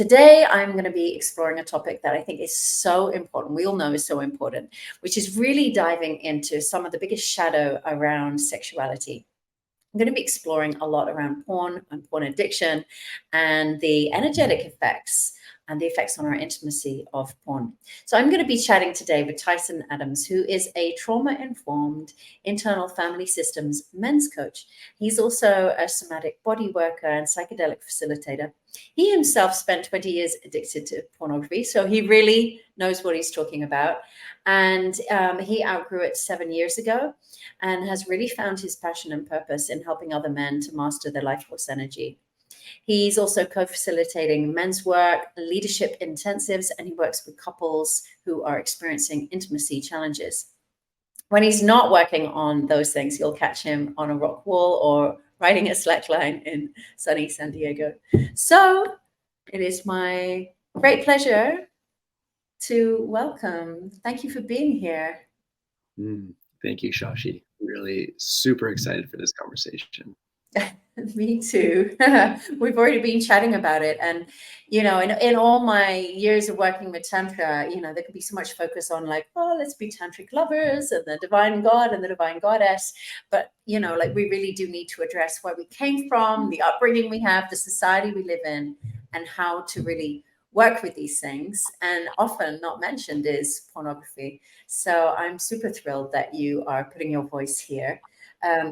Today, I'm going to be exploring a topic that I think is so important. We all know is so important, which is really diving into some of the biggest shadow around sexuality. I'm going to be exploring a lot around porn and porn addiction and the energetic effects and the effects on our intimacy of porn. So I'm going to be chatting today with Tyson Adams, who is a trauma-informed internal family systems men's coach. He's also a somatic body worker and psychedelic facilitator. He himself spent 20 years addicted to pornography, so he really knows what he's talking about. And he outgrew it 7 years ago and has really found his passion and purpose in helping other men to master their life force energy. He's also co-facilitating men's work, leadership intensives, and he works with couples who are experiencing intimacy challenges. When he's not working on those things, you'll catch him on a rock wall or riding a slackline in sunny San Diego. So it is my great pleasure to welcome. Thank you for being here. Thank you, Shashi. Really super excited for this conversation. Me too. We've already been chatting about it. And, you know, in all my years of working with Tantra, you know, there could be so much focus on like, oh, let's be tantric lovers and the divine God and the divine goddess. But, you know, like we really do need to address where we came from, the upbringing we have, the society we live in, and how to really work with these things. And often not mentioned is pornography. So I'm super thrilled that you are putting your voice here.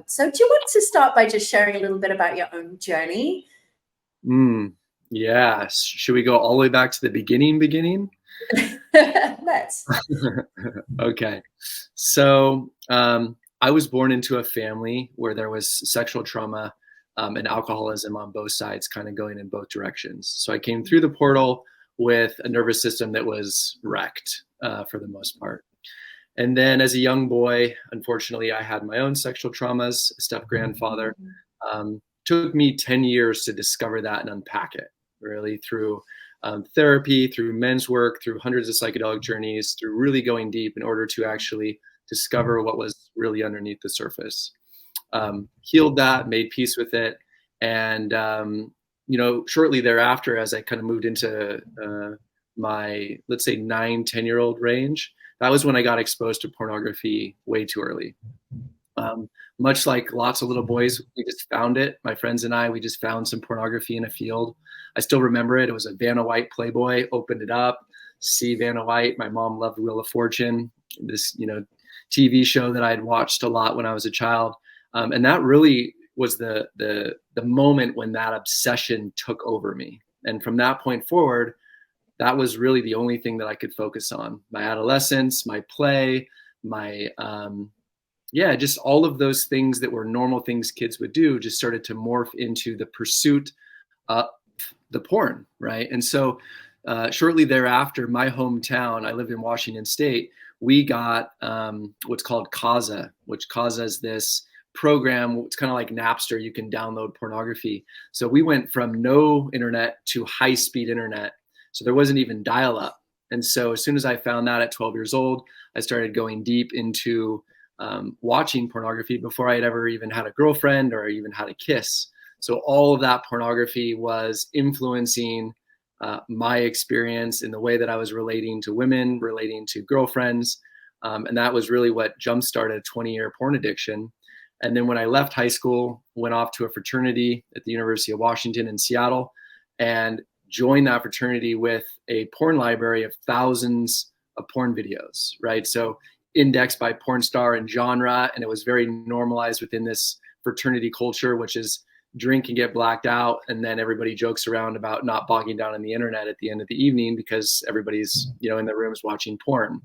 So do you want to start by just sharing a little bit about your own journey? Yeah. Should we go all the way back to the beginning? Let's. Okay. So I was born into a family where there was sexual trauma and alcoholism on both sides, kind of going in both directions. So I came through the portal with a nervous system that was wrecked for the most part. And then as a young boy, unfortunately, I had my own sexual traumas, a step-grandfather. Took me 10 years to discover that and unpack it, really through therapy, through men's work, through hundreds of psychedelic journeys, through really going deep in order to actually discover what was really underneath the surface. Healed that, made peace with it. And, you know, shortly thereafter, as I kind of moved into my, let's say, 9-10-year-old range, that was when I got exposed to pornography way too early. Much like lots of little boys, we just found it. My friends and I, we just found some pornography in a field. I still remember it. It was a Vanna White Playboy. Opened it up, see Vanna White. My mom loved Wheel of Fortune, this, you know, TV show that I had watched a lot when I was a child. And that really was the moment when that obsession took over me. And from that point forward, that was really the only thing that I could focus on. My adolescence, my play, my, just all of those things that were normal things kids would do just started to morph into the pursuit of the porn, right? And so shortly thereafter, my hometown, I lived in Washington State, we got what's called CASA, which CASA is this program. It's kind of like Napster. You can download pornography. So we went from no internet to high-speed internet. So there wasn't even dial-up. And so as soon as I found that at 12 years old, I started going deep into watching pornography before I had ever even had a girlfriend or even had a kiss. So all of that pornography was influencing my experience in the way that I was relating to women, relating to girlfriends. And that was really what jump-started a 20-year porn addiction. And then when I left high school, went off to a fraternity at the University of Washington in Seattle and joined that fraternity with a porn library of thousands of porn videos, right? So indexed by porn star and genre, and it was very normalized within this fraternity culture, which is drink and get blacked out, and then everybody jokes around about not bogging down on the internet at the end of the evening because everybody's, you know, in their rooms watching porn.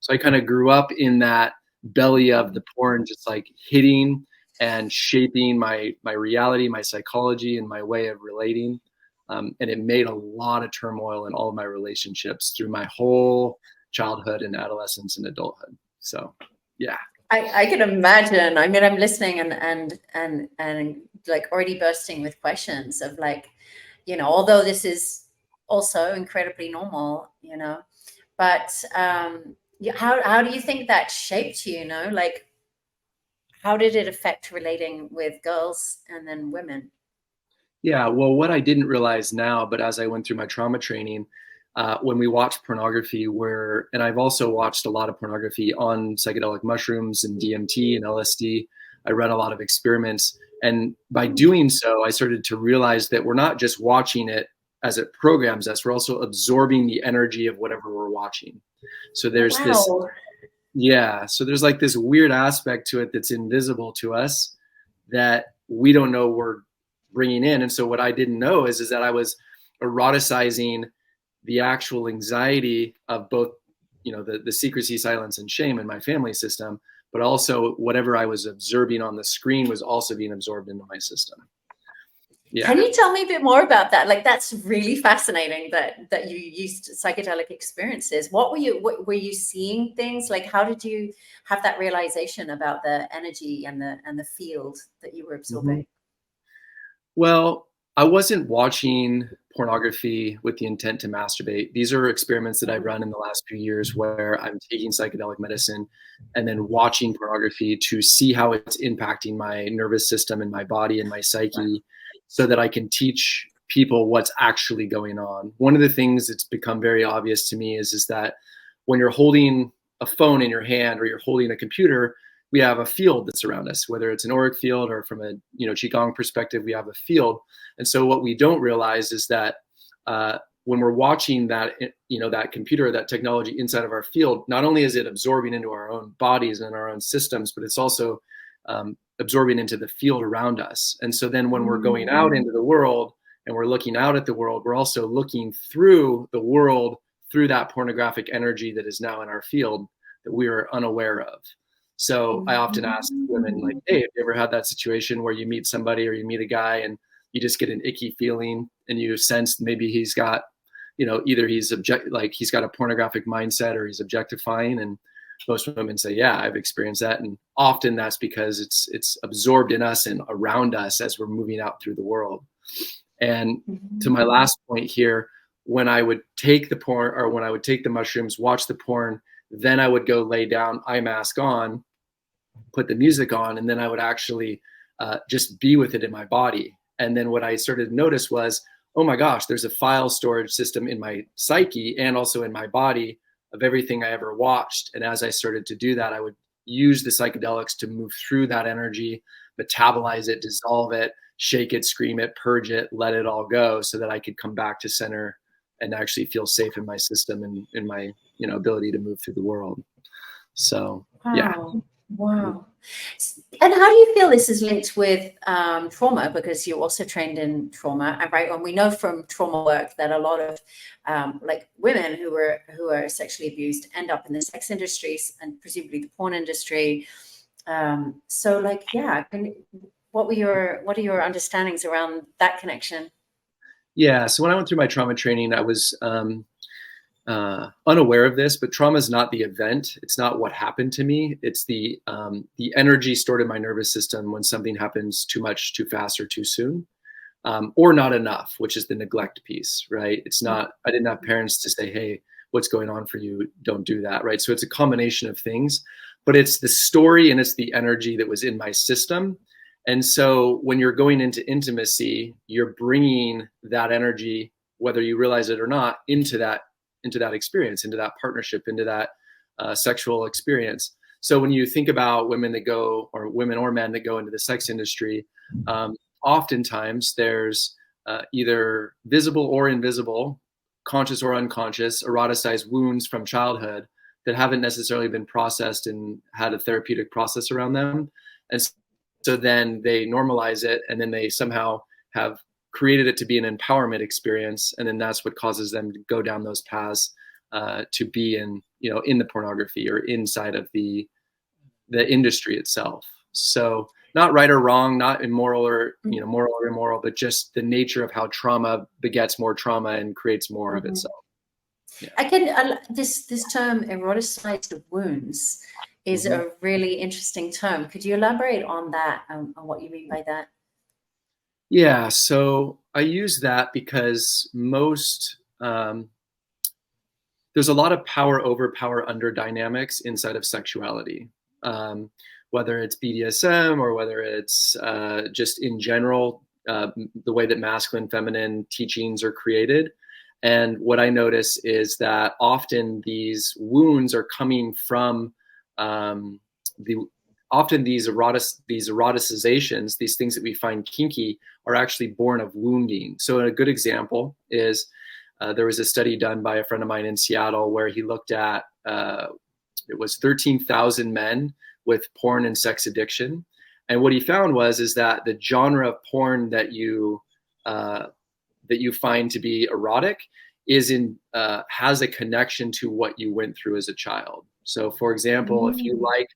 So I kind of grew up in that belly of the porn, just like hitting and shaping my reality, my psychology, and my way of relating. And it made a lot of turmoil in all of my relationships through my whole childhood and adolescence and adulthood. So, yeah. I can imagine. I mean, I'm listening and like already bursting with questions of like, you know, although this is also incredibly normal, you know, but how do you think that shaped you, you know, like how did it affect relating with girls and then women? Yeah, well, what I didn't realize now, but as I went through my trauma training, when we watch pornography, and I've also watched a lot of pornography on psychedelic mushrooms and DMT and LSD. I read a lot of experiments. And by doing so, I started to realize that we're not just watching it as it programs us, we're also absorbing the energy of whatever we're watching. So Oh, there's this, wow. yeah, so there's like this weird aspect to it that's invisible to us that we don't know we're bringing in. And so what I didn't know is that I was eroticizing the actual anxiety of both, the secrecy, silence, and shame in my family system, but also whatever I was observing on the screen was also being absorbed into my system. Yeah. Can you tell me a bit more about that? Like, that's really fascinating that you used psychedelic experiences. What were you seeing things? Like, how did you have that realization about the energy and the field that you were Mhm. absorbing? Well, I wasn't watching pornography with the intent to masturbate. These are experiments that I've run in the last few years where I'm taking psychedelic medicine and then watching pornography to see how it's impacting my nervous system and my body and my psyche so that I can teach people what's actually going on. One of the things that's become very obvious to me is that when you're holding a phone in your hand or you're holding a computer, we have a field that's around us, whether it's an auric field or from a qigong perspective, we have a field. And so what we don't realize is that when we're watching that that computer, that technology inside of our field, not only is it absorbing into our own bodies and our own systems, but it's also absorbing into the field around us. And so then when we're going out into the world and we're looking out at the world, we're also looking through the world through that pornographic energy that is now in our field that we are unaware of. So I often ask women, like, hey, have you ever had that situation where you meet somebody or you meet a guy and you just get an icky feeling and you sense maybe he's got, either he's he's got a pornographic mindset or he's objectifying. And most women say, yeah, I've experienced that. And often that's because it's absorbed in us and around us as we're moving out through the world. And to my last point here, when I would take the porn or when I would take the mushrooms, watch the porn, then I would go lay down, eye mask on, put the music on, and then I would actually just be with it in my body. And then what I started to notice was, oh my gosh, there's a file storage system in my psyche and also in my body of everything I ever watched. And as I started to do that, I would use the psychedelics to move through that energy, metabolize it, dissolve it, shake it, scream it, purge it, let it all go so that I could come back to center and actually feel safe in my system and in my ability to move through the world. So yeah. Wow. Wow. And how do you feel this is linked with trauma? Because you're also trained in trauma, right? And we know from trauma work that a lot of like women who are sexually abused end up in the sex industries and presumably the porn industry. So, like, yeah, what are your understandings around that connection? Yeah. So when I went through my trauma training, I was unaware of this, but trauma is not the event. It's not what happened to me. It's the energy stored in my nervous system when something happens too much, too fast, or too soon, or not enough, which is the neglect piece, right? It's not. I didn't have parents to say, "Hey, what's going on for you? Don't do that," right? So it's a combination of things, but it's the story and it's the energy that was in my system. And so when you're going into intimacy, you're bringing that energy, whether you realize it or not, into that experience, into that partnership, into that sexual experience. So when you think about women that go, or women or men that go into the sex industry, oftentimes there's either visible or invisible, conscious or unconscious, eroticized wounds from childhood that haven't necessarily been processed and had a therapeutic process around them. And so then they normalize it, and then they somehow have created it to be an empowerment experience, and then that's what causes them to go down those paths to be in the pornography or inside of the industry itself. So not right or wrong, not immoral or moral or immoral, but just the nature of how trauma begets more trauma and creates more of itself. Yeah. I can this term eroticized wounds is Mm-hmm. a really interesting term. Could you elaborate on that, on what you mean by that? Yeah, so I use that because there's a lot of power over, power under dynamics inside of sexuality, whether it's BDSM or whether it's just in general the way that masculine, feminine teachings are created. And what I notice is that often these wounds are coming from often these eroticizations, these things that we find kinky, are actually born of wounding. So a good example is there was a study done by a friend of mine in Seattle where he looked at it was 13,000 men with porn and sex addiction, and what he found is that the genre of porn that you find to be erotic has a connection to what you went through as a child. So, for example, if you like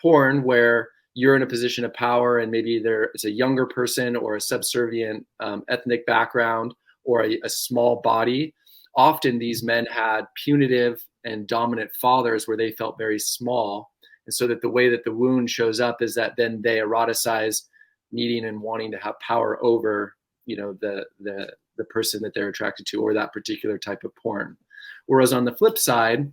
porn where you're in a position of power and maybe it's a younger person or a subservient ethnic background or a small body, often these men had punitive and dominant fathers where they felt very small. And so that the way that the wound shows up is that then they eroticize needing and wanting to have power over, the person that they're attracted to or that particular type of porn. Whereas on the flip side,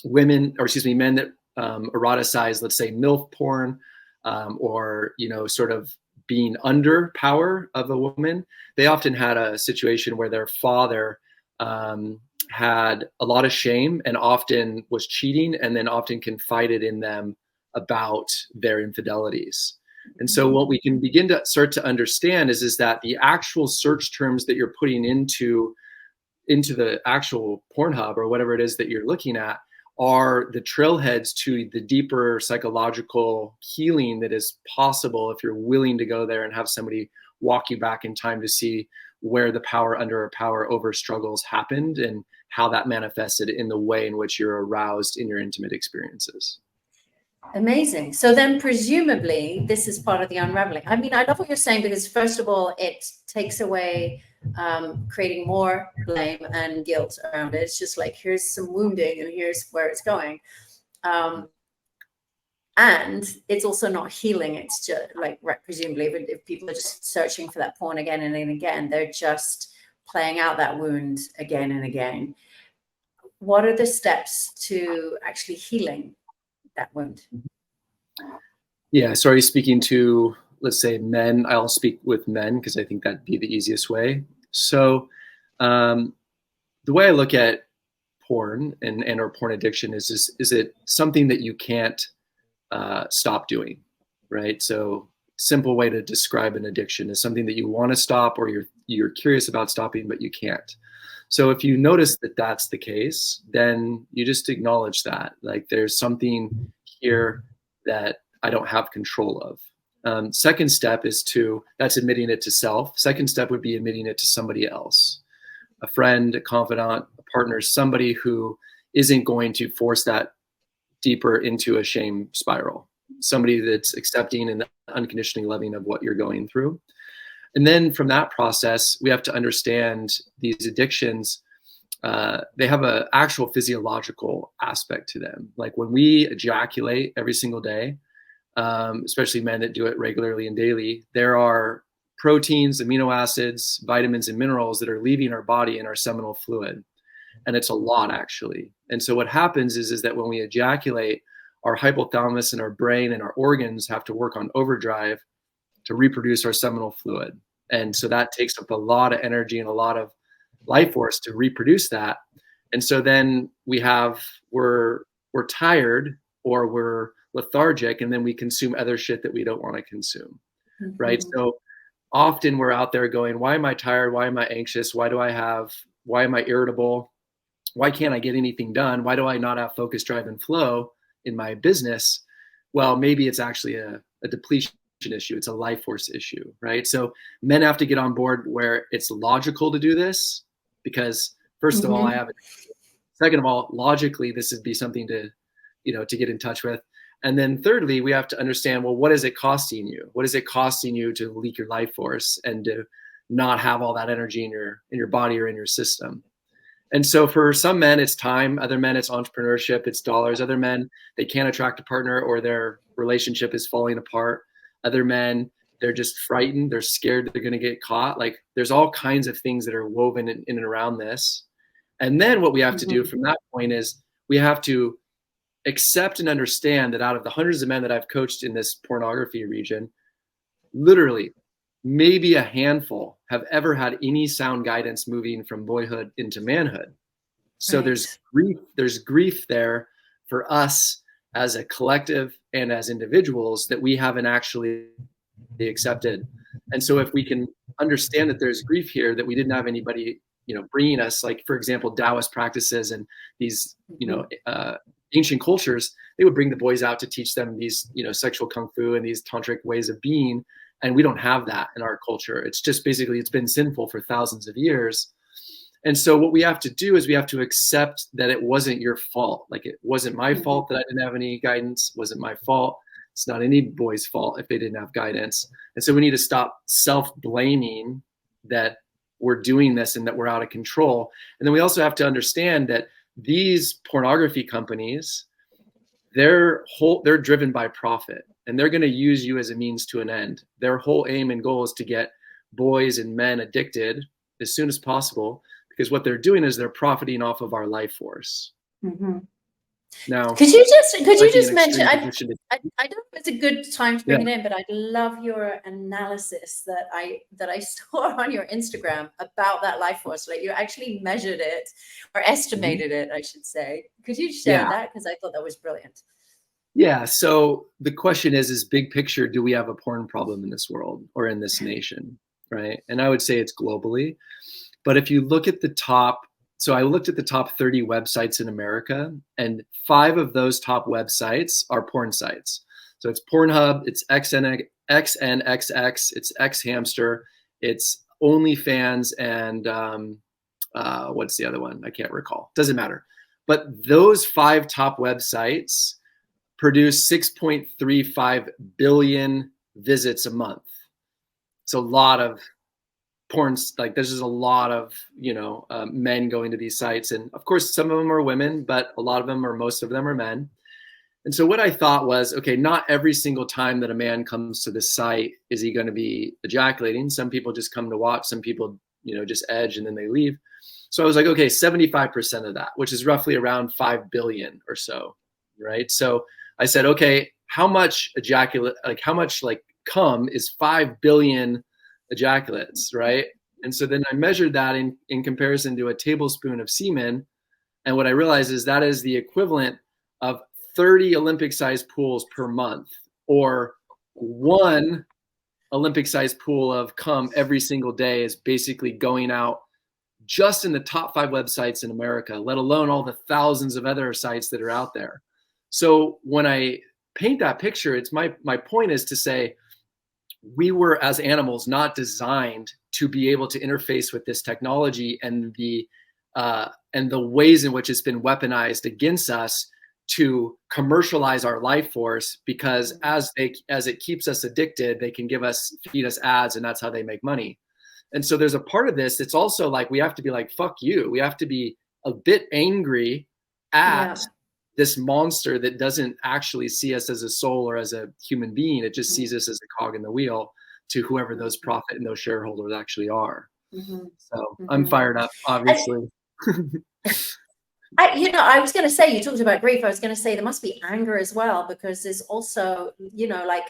men that eroticize, let's say, MILF porn, or sort of being under power of a woman, they often had a situation where their father had a lot of shame and often was cheating, and then often confided in them about their infidelities. And so what we can begin to start to understand is that the actual search terms that you're putting into the actual Pornhub or whatever it is that you're looking at are the trailheads to the deeper psychological healing that is possible if you're willing to go there and have somebody walk you back in time to see where the power under or power over struggles happened and how that manifested in the way in which you're aroused in your intimate experiences. Amazing. So then presumably this is part of the unraveling. I mean, I love what you're saying, because first of all, it takes away creating more blame and guilt around it. It's just like, here's some wounding and here's where it's going. And it's also not healing. It's just like, presumably if people are just searching for that porn again and again, they're just playing out that wound again and again. What are the steps to actually healing that wound? Yeah, so are you speaking to, let's say, men? I'll speak with men because I think that'd be the easiest way. So the way I look at porn and or porn addiction is it something that you can't stop doing, right? So simple way to describe an addiction is something that you want to stop or you're curious about stopping, but you can't. So if you notice that that's the case, then you just acknowledge that, like, there's something here that I don't have control of. Second step that's admitting it to self. Second step would be admitting it to somebody else, a friend, a confidant, a partner, somebody who isn't going to force that deeper into a shame spiral, somebody that's accepting and unconditionally loving of what you're going through. And then from that process, we have to understand these addictions, they have an actual physiological aspect to them. Like when we ejaculate every single day, especially men that do it regularly and daily, there are proteins, amino acids, vitamins, and minerals that are leaving our body in our seminal fluid. And it's a lot, actually. And so what happens is that when we ejaculate, our hypothalamus and our brain and our organs have to work on overdrive to reproduce our seminal fluid. And so that takes up a lot of energy and a lot of life force to reproduce that. And so then we're tired or we're lethargic, and then we consume other shit that we don't want to consume, right? So often we're out there going, why am I tired? Why am I anxious? Why am I irritable? Why can't I get anything done? Why do I not have focus, drive, and flow in my business? Well, maybe it's actually a depletion issue. It's a life force issue, right? So men have to get on board where it's logical to do this, because first of all, I have it. Second of all, logically, this would be something to get in touch with. And then thirdly, we have to understand, well, what is it costing you? What is it costing you to leak your life force and to not have all that energy in your body or in your system? And so for some men, it's time. Other men, it's entrepreneurship, it's dollars. Other men, they can't attract a partner or their relationship is falling apart. Other men, they're just frightened. They're scared that they're going to get caught. Like, there's all kinds of things that are woven in and around this. And then what we have to do from that point is we have to accept and understand that out of the hundreds of men that I've coached in this pornography region, literally maybe a handful have ever had any sound guidance moving from boyhood into manhood. So Right. there's grief there for us as a collective and as individuals that we haven't actually accepted. And so if we can understand that there's grief here, that we didn't have anybody, bringing us, like, for example, Taoist practices and these, ancient cultures, they would bring the boys out to teach them these, sexual kung fu and these tantric ways of being. And we don't have that in our culture. It's just basically, it's been sinful for thousands of years. And so what we have to do is we have to accept that it wasn't your fault. Like, it wasn't my fault that I didn't have any guidance. It wasn't my fault. It's not any boy's fault if they didn't have guidance. And so we need to stop self-blaming that we're doing this and that we're out of control. And then we also have to understand that these pornography companies, they're driven by profit, and they're going to use you as a means to an end. Their whole aim and goal is to get boys and men addicted as soon as possible, because what they're doing is they're profiting off of our life force. Mm-hmm. Now, could you just mention, I don't know if it's a good time to bring it in, but I love your analysis that I saw on your Instagram about that life force. Like, you actually measured it, or estimated it, I should say. Could you share that? Because I thought that was brilliant. Yeah. So the question is big picture, do we have a porn problem in this world or in this nation? Right. And I would say it's globally. But if you look at the top, so I looked at the top 30 websites in America, and 5 of those top websites are porn sites. So it's Pornhub, it's XNXX, it's XHamster, it's OnlyFans, and what's the other one? I can't recall. Doesn't matter. But those 5 top websites produce 6.35 billion visits a month. It's a lot of porn. Like, there's just a lot of men going to these sites, and of course some of them are women, but a lot of them, or most of them, are men. And so what I thought was, okay, not every single time that a man comes to this site is he going to be ejaculating. Some people just come to watch, some people just edge and then they leave. So I was like, okay, 75% of that, which is roughly around 5 billion or so, right? So I said, okay, how much cum is 5 billion ejaculates, right? And so then I measured that in comparison to a tablespoon of semen. And what I realized is that is the equivalent of 30 Olympic-sized pools per month, or 1 Olympic-sized pool of cum every single day is basically going out just in the top 5 websites in America, let alone all the thousands of other sites that are out there. So when I paint that picture, it's my point is to say, we were, as animals, not designed to be able to interface with this technology and the ways in which it's been weaponized against us to commercialize our life force, because as it keeps us addicted, they can feed us ads, and that's how they make money. And so there's a part of this that's also like, we have to be like, fuck you. We have to be a bit angry at this monster that doesn't actually see us as a soul or as a human being. It just sees us as a cog in the wheel to whoever those profit and those shareholders actually are. So I'm fired up, obviously. I was going to say, you talked about grief. I was going to say there must be anger as well, because there's also, like,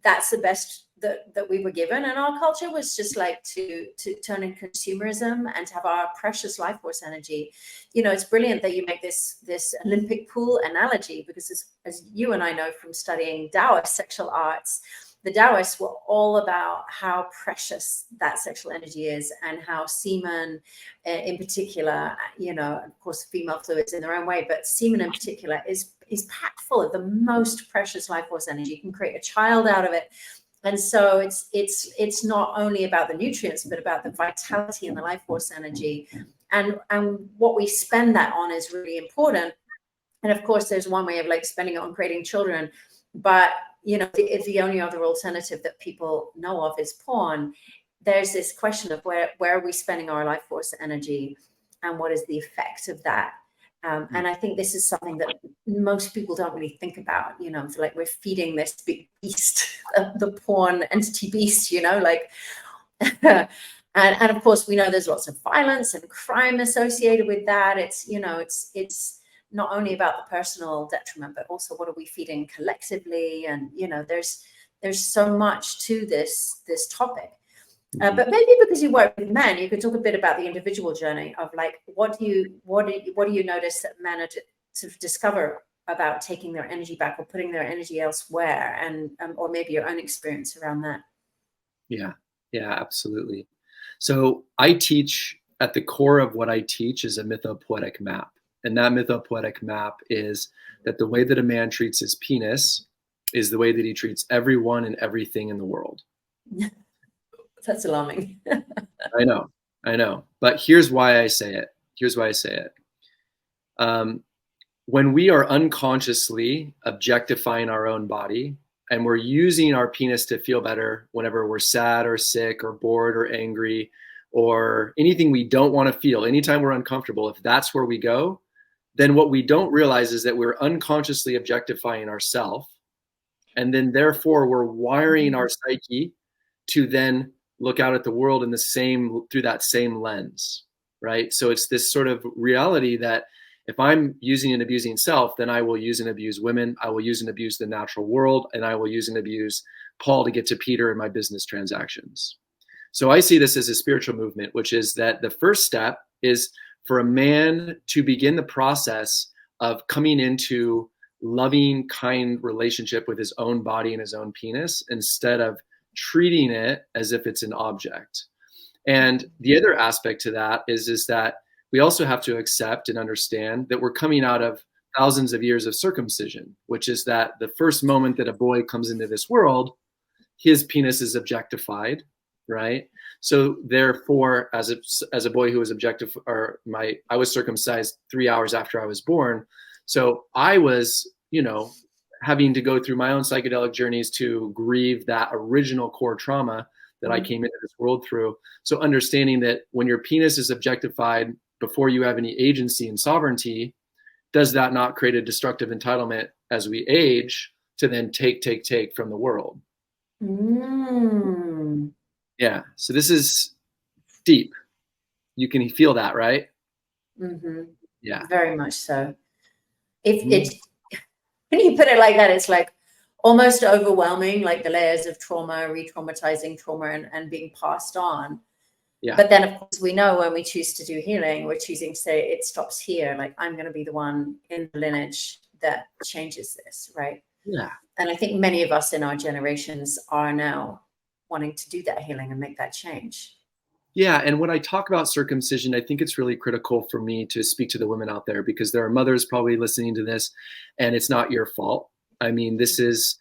that's the best that we were given, and our culture was just like to turn in consumerism and to have our precious life force energy. It's brilliant that you make this Olympic pool analogy, because as you and I know from studying Taoist sexual arts, the Taoists were all about how precious that sexual energy is, and how semen in particular, of course female fluids in their own way, but semen in particular is packed full of the most precious life force energy. You can create a child out of it. And so it's not only about the nutrients, but about the vitality and the life force energy. And what we spend that on is really important. And of course, there's one way of like spending it on creating children, but if the only other alternative that people know of is porn, there's this question of where are we spending our life force energy, and what is the effect of that? And I think this is something that most people don't really think about, so like, we're feeding this big beast, the porn entity beast, like, and of course we know there's lots of violence and crime associated with that. It's, it's not only about the personal detriment, but also what are we feeding collectively? And, there's so much to this topic. But maybe because you work with men, you could talk a bit about the individual journey of like, what do you notice that men are sort of discover about taking their energy back or putting their energy elsewhere, and or maybe your own experience around that. Yeah, yeah, absolutely. So I teach, at the core of what I teach is a mythopoetic map. And that mythopoetic map is that the way that a man treats his penis is the way that he treats everyone and everything in the world. That's alarming. I know. But here's why I say it. Here's why I say it. When we are unconsciously objectifying our own body, and we're using our penis to feel better whenever we're sad or sick or bored or angry or anything we don't want to feel, anytime we're uncomfortable, if that's where we go, then what we don't realize is that we're unconsciously objectifying ourselves. And then therefore we're wiring our psyche to then look out at the world in the same, through that same lens, right? So it's this sort of reality that if I'm using and abusing self, then I will use and abuse women. I will use and abuse the natural world, and I will use and abuse Paul to get to Peter in my business transactions. So I see this as a spiritual movement, which is that the first step is for a man to begin the process of coming into loving, kind relationship with his own body and his own penis, instead of treating it as if it's an object. And the other aspect to that is that we also have to accept and understand that we're coming out of thousands of years of circumcision, which is that the first moment that a boy comes into this world, his penis is objectified, right? So therefore, as a boy who was I was circumcised 3 hours after I was born. So I was, having to go through my own psychedelic journeys to grieve that original core trauma that I came into this world through. So understanding that when your penis is objectified before you have any agency and sovereignty, does that not create a destructive entitlement as we age to then take from the world? Yeah. So this is deep. You can feel that, right? Yeah. Very much so. When you put it like that, it's like almost overwhelming, like the layers of trauma, re-traumatizing trauma, and being passed on. Yeah. But then, of course, we know when we choose to do healing, we're choosing to say it stops here. Like, I'm going to be the one in the lineage that changes this, right? Yeah. And I think many of us in our generations are now wanting to do that healing and make that change. Yeah. And when I talk about circumcision, I think it's really critical for me to speak to the women out there, because there are mothers probably listening to this, and it's not your fault. I mean, this is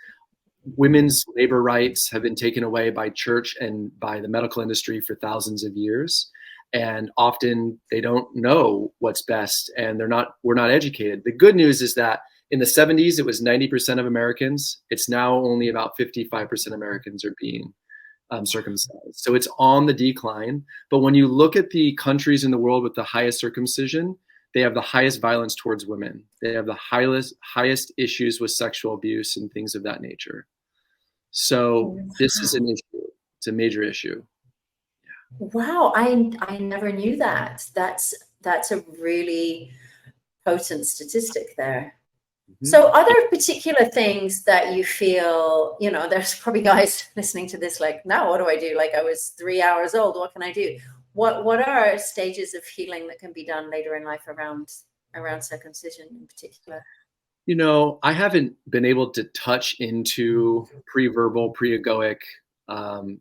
women's labor rights have been taken away by church and by the medical industry for thousands of years. And often they don't know what's best, and we're not educated. The good news is that in the 70s, it was 90% of Americans. It's now only about 55% Americans are being circumcised. So it's on the decline. But when you look at the countries in the world with the highest circumcision, they have the highest violence towards women. They have the highest issues with sexual abuse and things of that nature. So this is an issue. It's a major issue. Yeah. Wow, I never knew that. That's a really potent statistic there. So are there particular things that you feel, there's probably guys listening to this like, now what do I do? Like, I was 3 hours old. What can I do? What are stages of healing that can be done later in life around circumcision in particular? I haven't been able to touch into pre-verbal, pre-egoic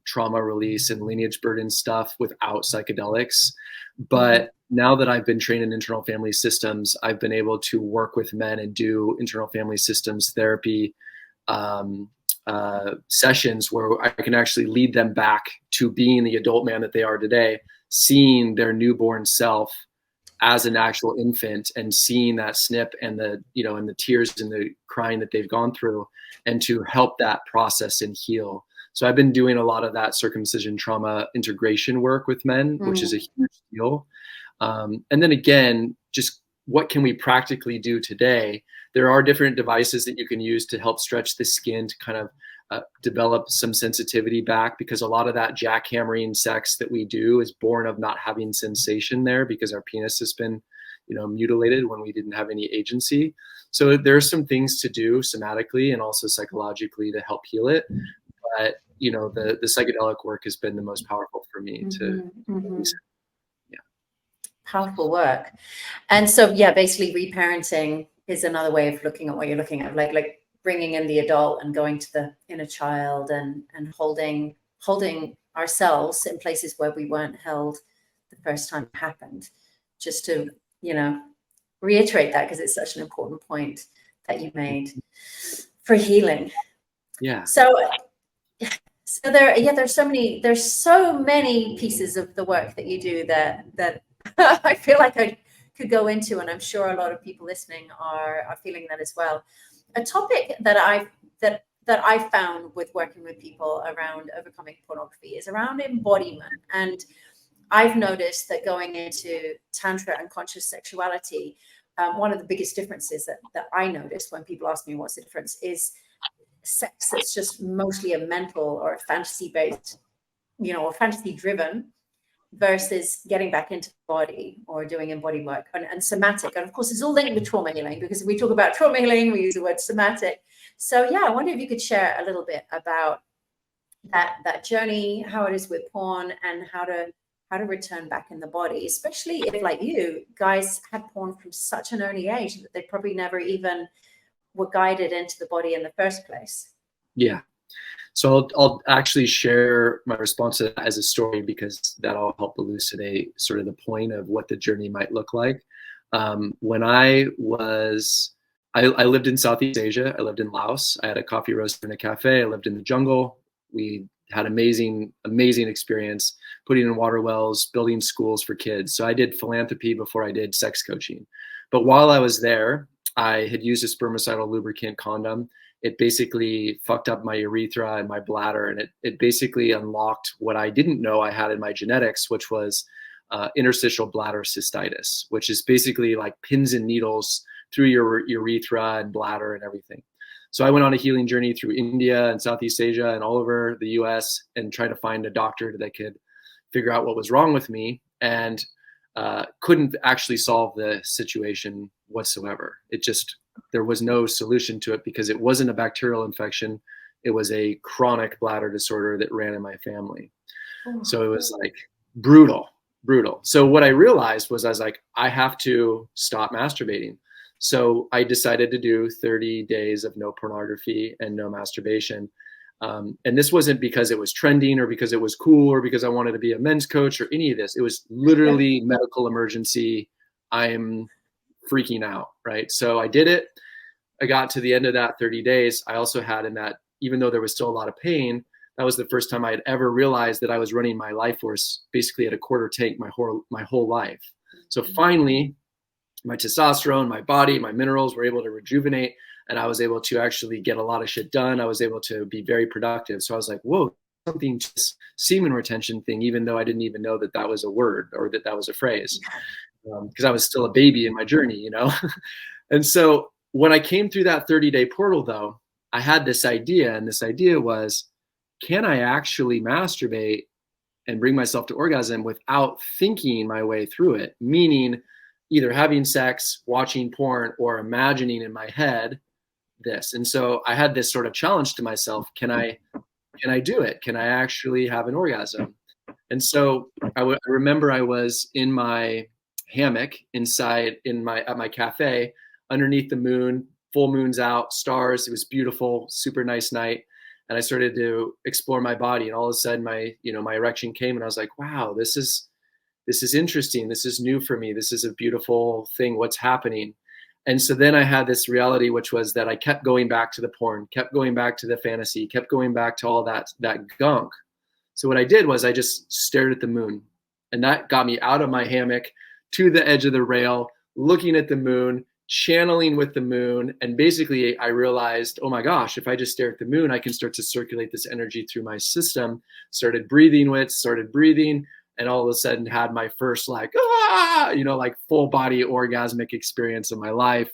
trauma release and lineage burden stuff without psychedelics. But now that I've been trained in internal family systems, I've been able to work with men and do internal family systems therapy sessions where I can actually lead them back to being the adult man that they are today, seeing their newborn self as an actual infant, and seeing that snip and the tears and the crying that they've gone through, and to help that process and heal. So I've been doing a lot of that circumcision trauma integration work with men, which is a huge deal. And then again, just what can we practically do today? There are different devices that you can use to help stretch the skin to kind of develop some sensitivity back, because a lot of that jackhammering sex that we do is born of not having sensation there, because our penis has been, mutilated when we didn't have any agency. So there's some things to do somatically and also psychologically to help heal it. but the psychedelic work has been the most powerful for me to release it. Powerful work. And so, yeah, basically reparenting is another way of looking at what you're looking at, like bringing in the adult and going to the inner child and holding ourselves in places where we weren't held the first time it happened. Just to, reiterate that, because it's such an important point that you made for healing. Yeah. So there's so many pieces of the work that you do that I feel like I could go into, and I'm sure a lot of people listening are feeling that as well. A topic that I found with working with people around overcoming pornography is around embodiment. And I've noticed that going into Tantra and conscious sexuality, one of the biggest differences that I noticed when people ask me what's the difference is sex that's just mostly a mental or a fantasy-based, or fantasy-driven, versus getting back into the body or doing embodied work and somatic. And of course, it's all linked with trauma healing, because if we talk about trauma healing, we use the word somatic. So yeah, I wonder if you could share a little bit about that journey, how it is with porn, and how to return back in the body, especially if, like you guys, had porn from such an early age that they probably never even were guided into the body in the first place. Yeah. So I'll actually share my response to that as a story, because that'll help elucidate sort of the point of what the journey might look like. When I lived in Southeast Asia. I lived in Laos. I had a coffee roaster and a cafe. I lived in the jungle. We had amazing experience putting in water wells, building schools for kids. So I did philanthropy before I did sex coaching. But while I was there, I had used a spermicidal lubricant condom. It basically fucked up my urethra and my bladder, and it basically unlocked what I didn't know I had in my genetics, which was interstitial bladder cystitis, which is basically like pins and needles through your urethra and bladder and everything. So I went on a healing journey through India and Southeast Asia and all over the US and tried to find a doctor that could figure out what was wrong with me, and couldn't actually solve the situation whatsoever. There was no solution to it, because it wasn't a bacterial infection. It was a chronic bladder disorder that ran in my family. So it was like brutal. So what I realized was, I was like, I have to stop masturbating. So I decided to do 30 days of no pornography and no masturbation. And this wasn't because it was trending or because it was cool or because I wanted to be a men's coach or any of this. It was literally medical emergency. I am freaking out, right? So I did it. I got to the end of that 30 days. I also had, in that, even though there was still a lot of pain, that was the first time I had ever realized that I was running my life force basically at a quarter tank my whole life. So finally, my testosterone, my body, my minerals were able to rejuvenate, and I was able to actually get a lot of shit done. I was able to be very productive. So I was like, whoa, something, just semen retention thing, even though I didn't even know that was a word or that was a phrase, because I was still a baby in my journey, And so when I came through that 30-day portal, though, I had this idea, and this idea was, can I actually masturbate and bring myself to orgasm without thinking my way through it? Meaning either having sex, watching porn, or imagining in my head this. And so I had this sort of challenge to myself. Can I do it? Can I actually have an orgasm? And so I remember I was in my hammock inside at my cafe underneath the moon, full moon's out, stars. It was beautiful, super nice night. And I started to explore my body, and all of a sudden my erection came, and I was like, wow, this is interesting. This is new for me. This is a beautiful thing. What's happening? And so then I had this reality, which was that I kept going back to the porn, kept going back to the fantasy, kept going back to all that gunk. So what I did was I just stared at the moon, and that got me out of my hammock to the edge of the rail, looking at the moon, channeling with the moon. And basically I realized, oh my gosh, if I just stare at the moon, I can start to circulate this energy through my system. Started breathing, and all of a sudden had my first like full body orgasmic experience of my life.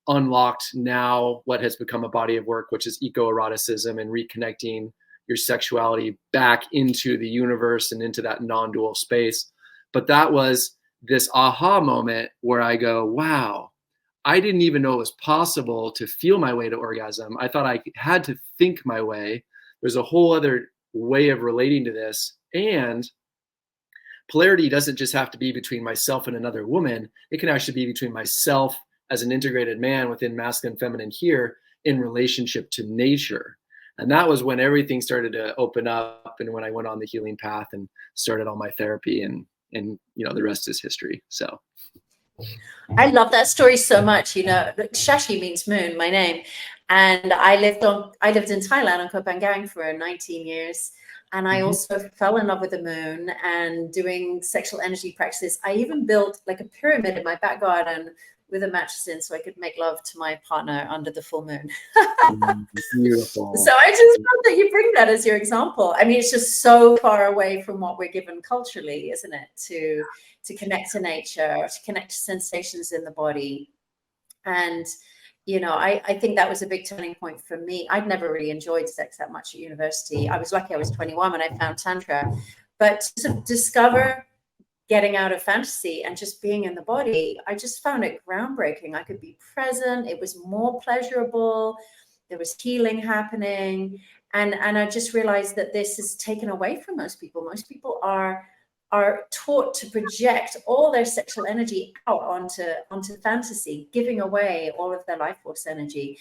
Unlocked now what has become a body of work, which is eco-eroticism and reconnecting your sexuality back into the universe and into that non-dual space. But that was this aha moment where I go, wow, I didn't even know it was possible to feel my way to orgasm. I thought I had to think my way. there's a whole other way of relating to this. And polarity doesn't just have to be between myself and another woman. It can actually be between myself as an integrated man within masculine, feminine here in relationship to nature. And that was when everything started to open up, and when I went on the healing path and started all my therapy, and the rest is history. So I love that story so much. Shashi means moon, my name. And I lived in Thailand on Koh Phangan for 19 years. And I also fell in love with the moon and doing sexual energy practices. I even built like a pyramid in my back garden with a mattress in so I could make love to my partner under the full moon. Beautiful. So I just love that you bring that as your example. I mean, it's just so far away from what we're given culturally, isn't it? To connect to nature, to connect to sensations in the body. And I think that was a big turning point for me. I'd never really enjoyed sex that much at university. I was lucky I was 21 when I found Tantra. But to discover getting out of fantasy and just being in the body, I just found it groundbreaking. I could be present. It was more pleasurable. There was healing happening. And I just realized that this is taken away from most people. Most people are taught to project all their sexual energy out onto fantasy, giving away all of their life force energy.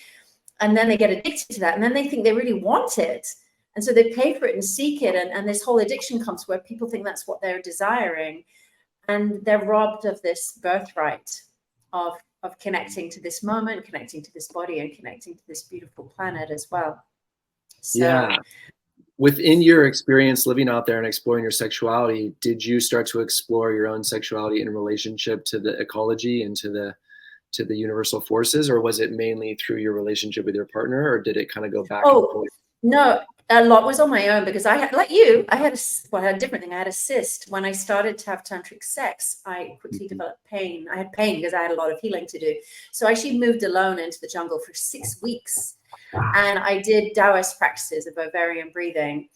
And then they get addicted to that. And then they think they really want it. And so they pay for it and seek it. And this whole addiction comes where people think that's what they're desiring. And they're robbed of this birthright of connecting to this moment, connecting to this body, and connecting to this beautiful planet as well. So, yeah. Within your experience living out there and exploring your sexuality, did you start to explore your own sexuality in relationship to the ecology and to the universal forces, or was it mainly through your relationship with your partner, or did it kind of go back and forth? No, a lot was on my own, because I had, like you, I had a different thing. I had a cyst. When I started to have tantric sex, I quickly developed pain. I had pain because I had a lot of healing to do. So I actually moved alone into the jungle for 6 weeks. And I did Taoist practices of ovarian breathing,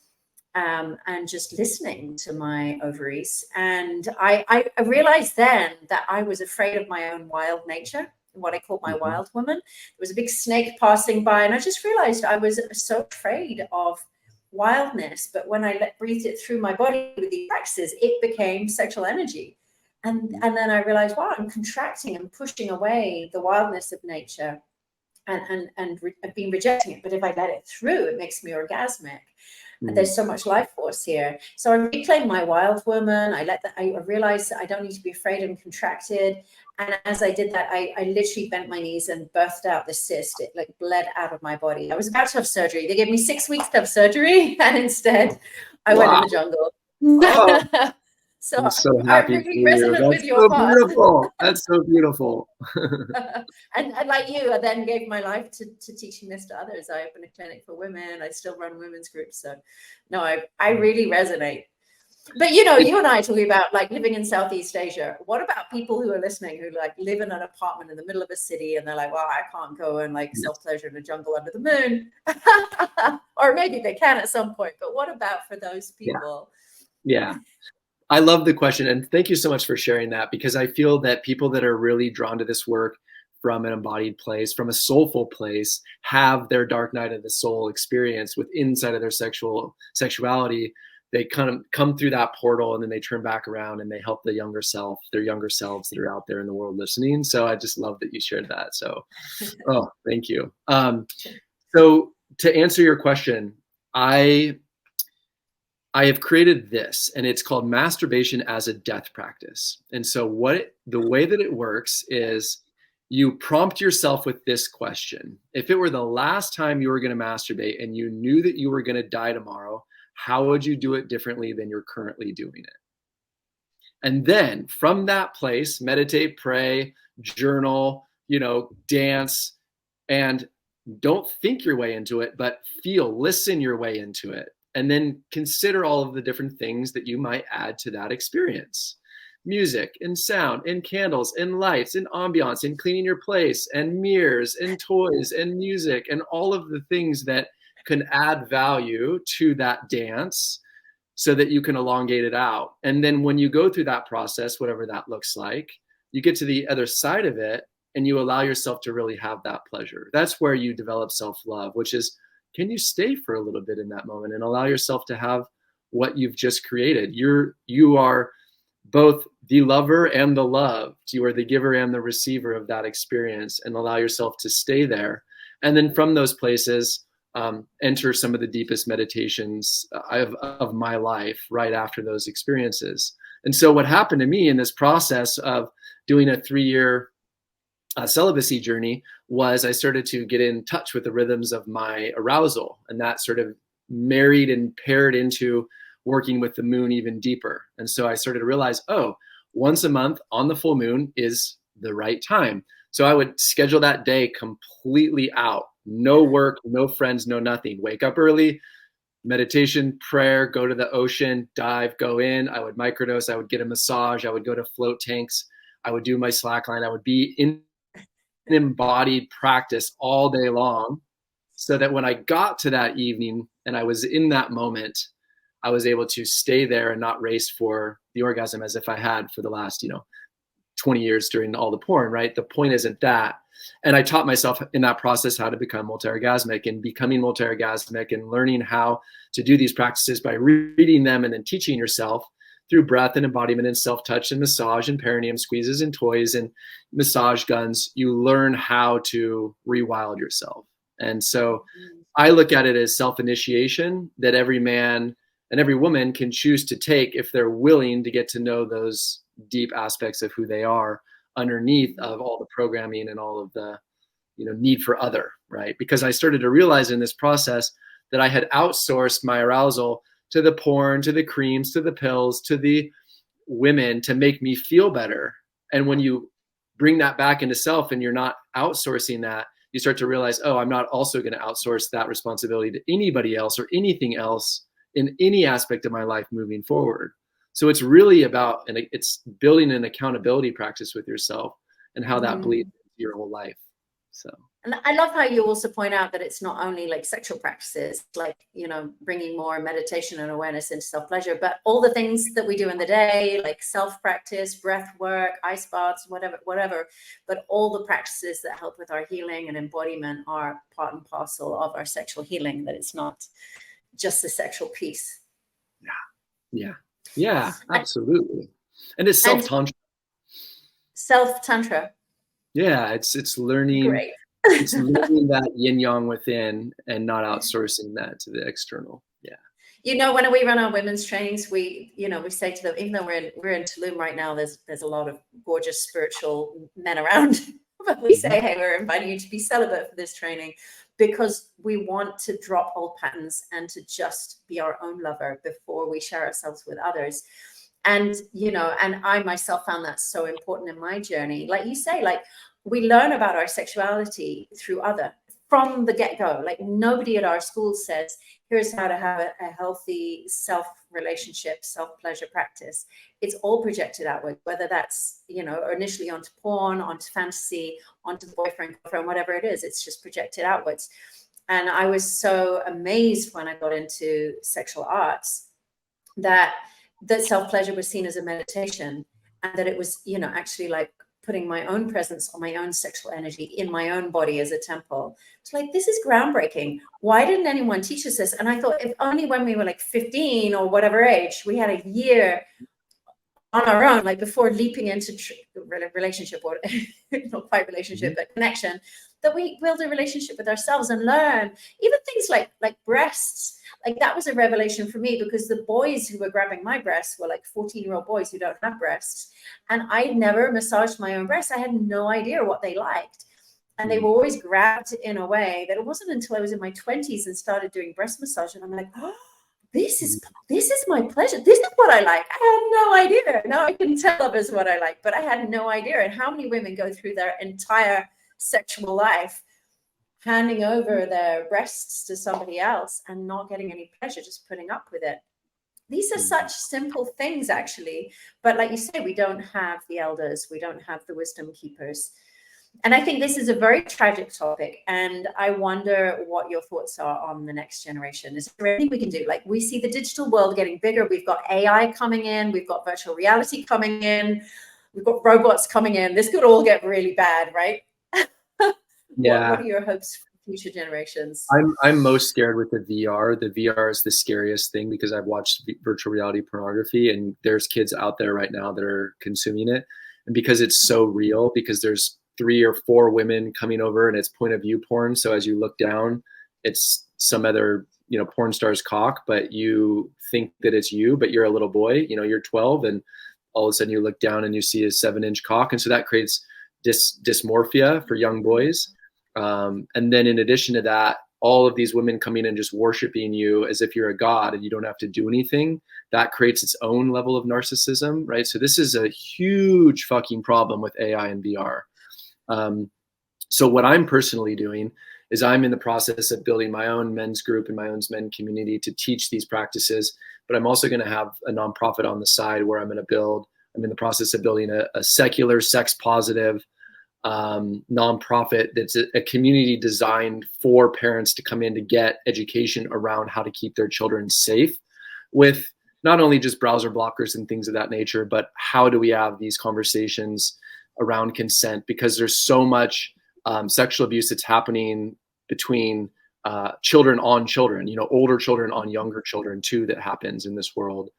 and just listening to my ovaries. And I realized then that I was afraid of my own wild nature, what I called my wild woman. There was a big snake passing by, and I just realized I was so afraid of wildness. But when I breathed it through my body with these practices, it became sexual energy. And then I realized, wow, I'm contracting and pushing away the wildness of nature. And I've been rejecting it. But if I let it through, it makes me orgasmic. And there's so much life force here. So I reclaimed my wild woman. I realized that I don't need to be afraid and contracted. And as I did that, I literally bent my knees and birthed out the cyst. It like bled out of my body. I was about to have surgery. They gave me 6 weeks to have surgery. And instead I went in the jungle. Oh. So I'm so I'm happy really for you. resonant with That's your so path. beautiful. That's so beautiful. And like you, I then gave my life to teaching this to others. I opened a clinic for women. I still run women's groups. So no, I really resonate. But you and I are talking about like living in Southeast Asia. What about people who are listening who like live in an apartment in the middle of a city and they're like, well, I can't go and like self-pleasure in a jungle under the moon. Or maybe they can at some point. But what about for those people? Yeah. I love the question. And thank you so much for sharing that, because I feel that people that are really drawn to this work from an embodied place, from a soulful place, have their dark night of the soul experience with inside of their sexuality. They kind of come through that portal, and then they turn back around and they help their younger selves that are out there in the world listening. So I just love that you shared that. So, thank you. So to answer your question, I have created this, and it's called masturbation as a death practice. And so the way that it works is you prompt yourself with this question. If it were the last time you were going to masturbate and you knew that you were going to die tomorrow, how would you do it differently than you're currently doing it? And then from that place, meditate, pray, journal, dance, and don't think your way into it, but listen your way into it. And then consider all of the different things that you might add to that experience. Music and sound and candles and lights and ambiance and cleaning your place and mirrors and toys and music and all of the things that can add value to that dance so that you can elongate it out. And then when you go through that process, whatever that looks like, you get to the other side of it and you allow yourself to really have that pleasure. That's where you develop self-love, which is can you stay for a little bit in that moment and allow yourself to have what you've just created? You are both the lover and the loved. You are the giver and the receiver of that experience, and allow yourself to stay there. And then from those places, enter some of the deepest meditations of my life right after those experiences. And so what happened to me in this process of doing a 3-year celibacy journey was I started to get in touch with the rhythms of my arousal, and that sort of married and paired into working with the moon even deeper. And so I started to realize, oh, once a month on the full moon is the right time. So I would schedule that day completely out. No work, no friends, no nothing. Wake up early, meditation, prayer, go to the ocean, dive, go in. I would microdose. I would get a massage. I would go to float tanks. I would do my slackline. I would be in embodied practice all day long, so that when I got to that evening and I was in that moment, I was able to stay there and not race for the orgasm as if I had for the last, 20 years during all the porn, right? The point isn't that. And I taught myself in that process how to become multi-orgasmic, and becoming multi-orgasmic and learning how to do these practices by reading them and then teaching yourself through breath and embodiment and self-touch and massage and perineum squeezes and toys and massage guns. You learn how to rewild yourself. And so I look at it as self-initiation that every man and every woman can choose to take if they're willing to get to know those deep aspects of who they are underneath of all the programming and all of the need for other, right? Because I started to realize in this process that I had outsourced my arousal to the porn, to the creams, to the pills, to the women to make me feel better. And when you bring that back into self and you're not outsourcing that, you start to realize, oh, I'm not also going to outsource that responsibility to anybody else or anything else in any aspect of my life moving forward. So it's really about, and it's building an accountability practice with yourself and how that bleeds into your whole life. So. And I love how you also point out that it's not only like sexual practices, like, bringing more meditation and awareness into self-pleasure, but all the things that we do in the day, like self-practice, breath work, ice baths, whatever. But all the practices that help with our healing and embodiment are part and parcel of our sexual healing, that it's not just the sexual piece. Yeah, absolutely. And it's self-tantra. Self-tantra. Yeah, it's learning. Great. It's learning that yin yang within and not outsourcing that to the external. Yeah. When we run our women's trainings, we say to them, even though we're in Tulum right now, there's a lot of gorgeous spiritual men around, but we say, hey, we're inviting you to be celibate for this training, because we want to drop old patterns and to just be our own lover before we share ourselves with others. And, and I myself found that so important in my journey. Like you say, like, we learn about our sexuality through other from the get-go. Like, nobody at our school says, here's how to have a healthy self-relationship, self-pleasure practice. It's all projected outward, whether that's, initially onto porn, onto fantasy, onto the boyfriend, girlfriend, whatever it is, it's just projected outwards. And I was so amazed when I got into sexual arts that self-pleasure was seen as a meditation, and that it was, actually like putting my own presence or my own sexual energy in my own body as a temple. It's like, this is groundbreaking. Why didn't anyone teach us this? And I thought, if only when we were like 15 or whatever age, we had a year on our own, like before leaping into relationship, or not quite relationship, but connection, that we build a relationship with ourselves and learn even things like breasts. Like, that was a revelation for me, because the boys who were grabbing my breasts were like 14-year-old boys who don't have breasts. And I'd never massaged my own breasts. I had no idea what they liked. And they were always grabbed in a way that it wasn't until I was in my 20s and started doing breast massage, and I'm like, oh, this is my pleasure. This is what I like. I had no idea. Now I can tell others what I like, but I had no idea. And how many women go through their entire sexual life handing over their breasts to somebody else and not getting any pleasure, just putting up with it. These are such simple things, actually. But like you say, we don't have the elders. We don't have the wisdom keepers. And I think this is a very tragic topic. And I wonder what your thoughts are on the next generation. Is there anything we can do? Like, we see the digital world getting bigger. We've got AI coming in. We've got virtual reality coming in. We've got robots coming in. This could all get really bad, right? Yeah. What are your hopes for future generations? I'm most scared with the VR. The VR is the scariest thing because I've watched virtual reality pornography, and there's kids out there right now that are consuming it. And because it's so real, because there's 3 or 4 women coming over and it's point of view porn. So as you look down, it's some other, porn star's cock, but you think that it's you, but you're a little boy, you're 12, and all of a sudden you look down and you see a 7-inch cock. And so that creates dysmorphia for young boys. And then in addition to that, all of these women coming in just worshiping you as if you're a god and you don't have to do anything, that creates its own level of narcissism, right? So this is a huge fucking problem with AI and VR. So what I'm personally doing is I'm in the process of building my own men's group and my own men's community to teach these practices, but I'm also going to have a nonprofit on the side where I'm in the process of building a secular, sex positive nonprofit that's a community designed for parents to come in to get education around how to keep their children safe with not only just browser blockers and things of that nature, but how do we have these conversations around consent, because there's so much sexual abuse that's happening between children on children, older children on younger children too, that happens in this world.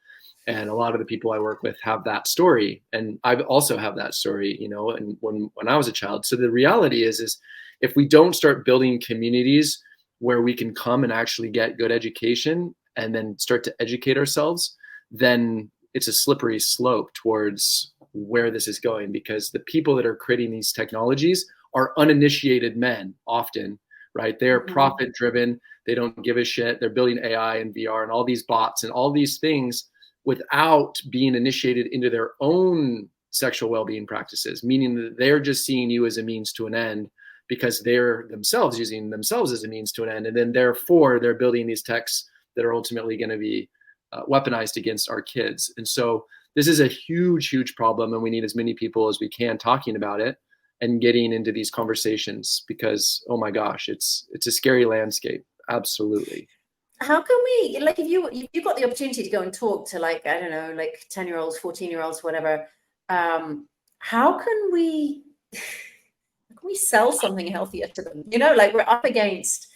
And a lot of the people I work with have that story. And I also have that story, and when I was a child. So the reality is if we don't start building communities where we can come and actually get good education and then start to educate ourselves, then it's a slippery slope towards where this is going, because the people that are creating these technologies are uninitiated men often, right? They're profit driven. They don't give a shit. They're building AI and VR and all these bots and all these things without being initiated into their own sexual well-being practices, meaning that they're just seeing you as a means to an end because they're themselves using themselves as a means to an end. And then therefore they're building these techs that are ultimately going to be weaponized against our kids. And so this is a huge, huge problem. And we need as many people as we can talking about it and getting into these conversations, because, oh my gosh, it's a scary landscape. Absolutely. How can we, like, if you got the opportunity to go and talk to, like, I don't know, like 10-year-olds, 14-year-olds, whatever, how can we sell something healthier to them? Like, we're up against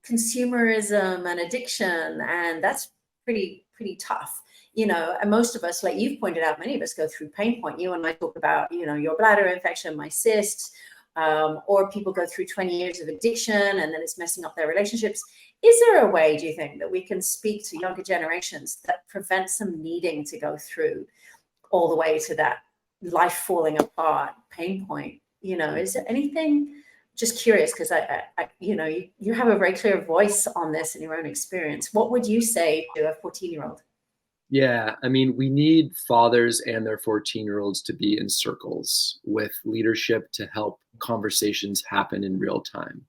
consumerism and addiction, and that's pretty tough. And most of us, like you've pointed out, many of us go through pain point. You and I talk about, your bladder infection, my cysts, or people go through 20 years of addiction and then it's messing up their relationships. Is there a way, do you think, that we can speak to younger generations that prevents them needing to go through all the way to that life falling apart pain point? Is there anything? Just curious, because I you have a very clear voice on this in your own experience. What would you say to a 14-year-old? Yeah, I mean, we need fathers and their 14-year-olds to be in circles with leadership to help conversations happen in real time.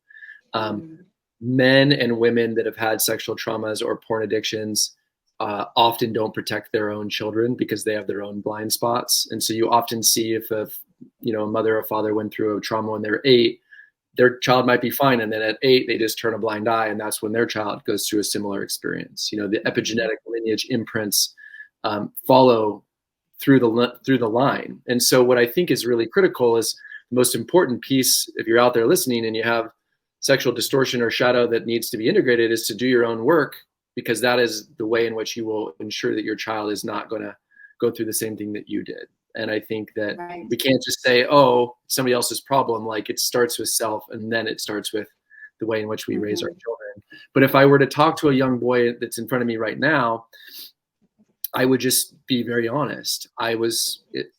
Men and women that have had sexual traumas or porn addictions often don't protect their own children because they have their own blind spots. And so you often see if a mother or father went through a trauma when they're 8, their child might be fine. And then at 8, they just turn a blind eye. And that's when their child goes through a similar experience. The epigenetic lineage imprints follow through the line. And so what I think is really critical is the most important piece, if you're out there listening and you have sexual distortion or shadow that needs to be integrated, is to do your own work, because that is the way in which you will ensure that your child is not going to go through the same thing that you did. And I think that we can't just say, oh, somebody else's problem. Like, it starts with self, and then it starts with the way in which we raise our children. But if I were to talk to a young boy that's in front of me right now, I would just be very honest.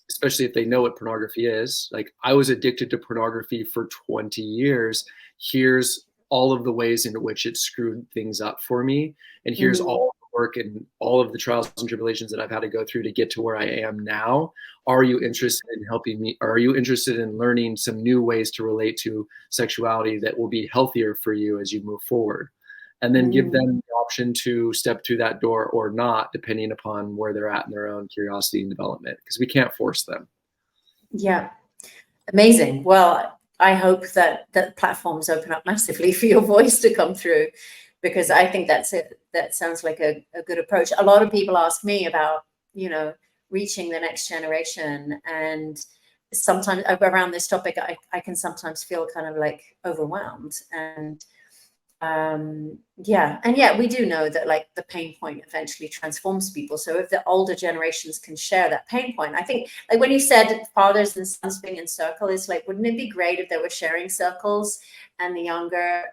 Especially if they know what pornography is, like, I was addicted to pornography for 20 years. Here's all of the ways in which it screwed things up for me. And here's all the work and all of the trials and tribulations that I've had to go through to get to where I am now. Are you interested in helping me? Are you interested in learning some new ways to relate to sexuality that will be healthier for you as you move forward? And then give them the option to step through that door or not, depending upon where they're at in their own curiosity and development, because we can't force them. Yeah. Amazing. Well, I hope that platforms open up massively for your voice to come through, because I think that's it. That sounds like a good approach. A lot of people ask me about, reaching the next generation. And sometimes around this topic, I can sometimes feel kind of like overwhelmed. And Yeah, and yet we do know that like the pain point eventually transforms people. So if the older generations can share that pain point, I think like when you said fathers and sons being in circle, is like, wouldn't it be great if they were sharing circles and the younger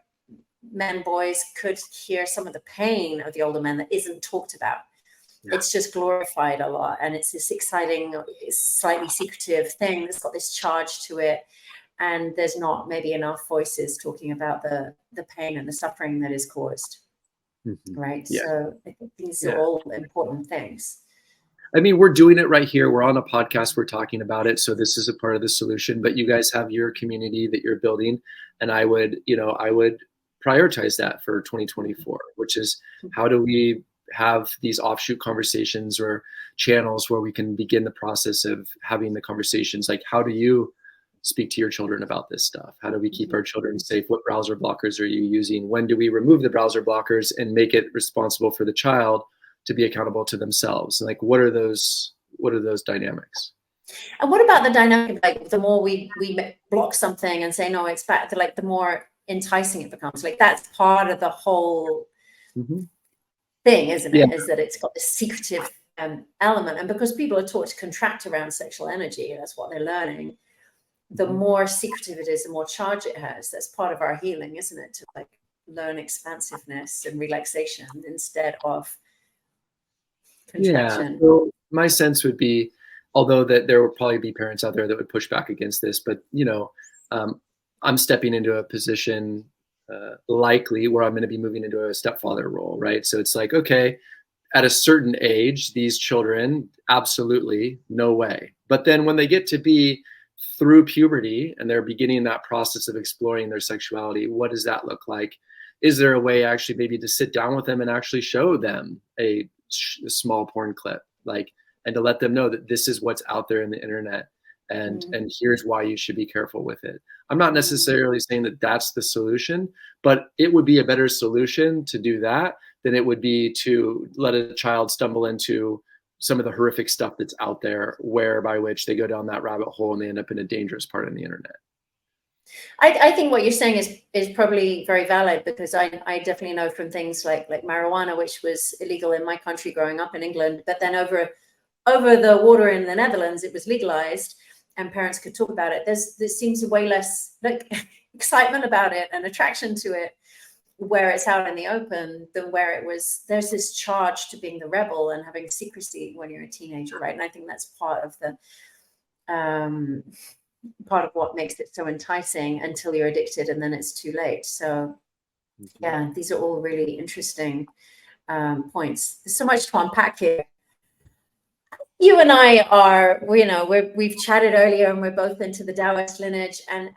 men, boys could hear some of the pain of the older men that isn't talked about. Yeah. It's just glorified a lot, and it's this exciting, slightly secretive thing that's got this charge to it. And there's not maybe enough voices talking about the pain and the suffering that is caused. Mm-hmm. Right. Yeah. So I think these are all important things. I mean, we're doing it right here. We're on a podcast. We're talking about it. So this is a part of the solution, but you guys have your community that you're building. And I would prioritize that for 2024, which is how do we have these offshoot conversations or channels where we can begin the process of having the conversations. Like, how do you speak to your children about this stuff? How do we keep our children safe? What browser blockers are you using? When do we remove the browser blockers and make it responsible for the child to be accountable to themselves? Like, what are those dynamics? And what about the dynamic, like the more we block something and say, no, it's bad, like the more enticing it becomes? Like that's part of the whole thing, isn't it? Is that it's got this secretive element. And because people are taught to contract around sexual energy, that's what they're learning, the more secretive it is, the more charge it has. That's part of our healing, isn't it? To like learn expansiveness and relaxation instead of contraction. Yeah. So my sense would be, although that there will probably be parents out there that would push back against this, but I'm stepping into a position likely where I'm going to be moving into a stepfather role, right? So it's like, okay, at a certain age, these children, absolutely, no way. But then when they get to be through puberty and they're beginning that process of exploring their sexuality, what does that look like? Is there a way actually maybe to sit down with them and actually show them a small porn clip, like, and to let them know that this is what's out there in the internet, and here's why you should be careful with it. I'm not necessarily saying that that's the solution, but it would be a better solution to do that than it would be to let a child stumble into some of the horrific stuff that's out there, whereby which they go down that rabbit hole and they end up in a dangerous part of the internet. I think what you're saying is probably very valid, because I definitely know from things like marijuana, which was illegal in my country growing up in England, but then over the water in the Netherlands, it was legalized and parents could talk about it. There seems way less like excitement about it and attraction to it where it's out in the open than where it was. There's this charge to being the rebel and having secrecy when you're a teenager, right? And I think that's part of the part of what makes it so enticing until you're addicted, and then it's too late. So yeah, these are all really interesting points. There's so much to unpack here. You and I are, we've chatted earlier, and we're both into the Taoist lineage and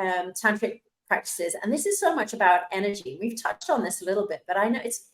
tantric practices, and this is so much about energy. We've touched on this a little bit, but I know it's,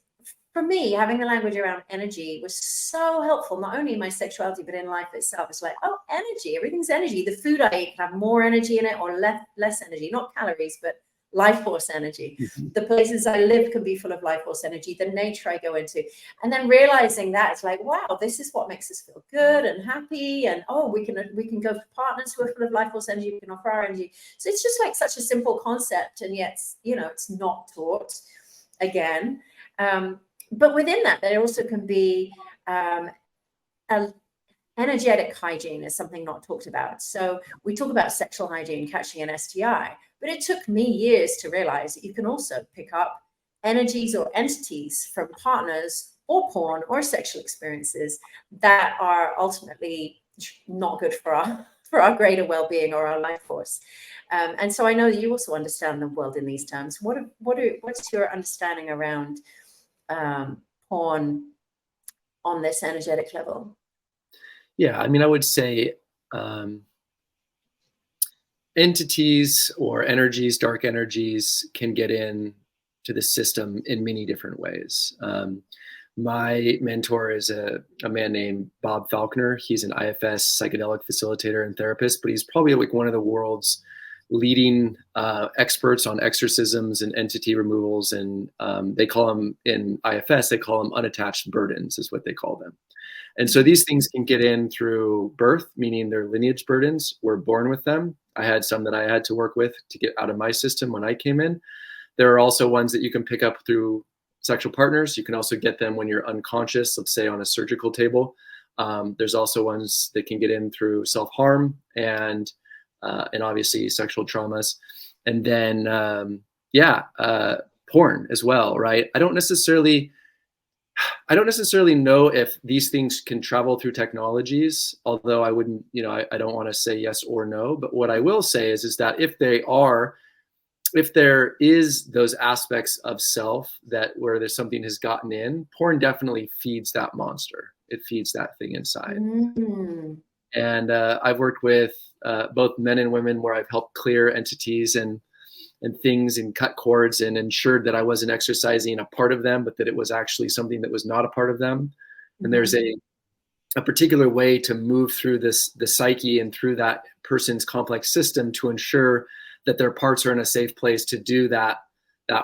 for me, having the language around energy was so helpful, not only in my sexuality, but in life itself. It's like, oh, energy, everything's energy. The food I eat can have more energy in it or less energy, not calories, but life force energy. The places I live can be full of life force energy, the nature I go into. And then realizing that, it's like, wow, this is what makes us feel good and happy. And we can go for partners who are full of life force energy, we can offer our energy. So it's just like such a simple concept, and yet, it's not taught again. But within that, there also can be energetic hygiene is something not talked about. So we talk about sexual hygiene, catching an STI, but it took me years to realize that you can also pick up energies or entities from partners or porn or sexual experiences that are ultimately not good for our greater well-being or our life force. And so I know that you also understand the world in these terms. What's your understanding around porn on this energetic level? Yeah, I mean, I would say entities or energies, dark energies, can get in to the system in many different ways. My mentor is a man named Bob Falconer. He's an IFS psychedelic facilitator and therapist, but he's probably like one of the world's leading experts on exorcisms and entity removals. And they call them, in IFS, they call them unattached burdens, is what they call them. And so these things can get in through birth, meaning they're lineage burdens. We're born with them. I had some that I had to work with to get out of my system when I came in. There are also ones that you can pick up through sexual partners. You can also get them when you're unconscious, let's say on a surgical table. There's also ones that can get in through self-harm and obviously sexual traumas. And then, porn as well, right? I don't necessarily know if these things can travel through technologies, although I wouldn't, I don't want to say yes or no. But what I will say is that if there is those aspects of self that where there's something has gotten in, porn definitely feeds that monster. It feeds that thing inside. And I've worked with both men and women where I've helped clear entities and things and cut cords and ensured that I wasn't exercising a part of them, but that it was actually something that was not a part of them. And there's a particular way to move through the psyche and through that person's complex system to ensure that their parts are in a safe place to do that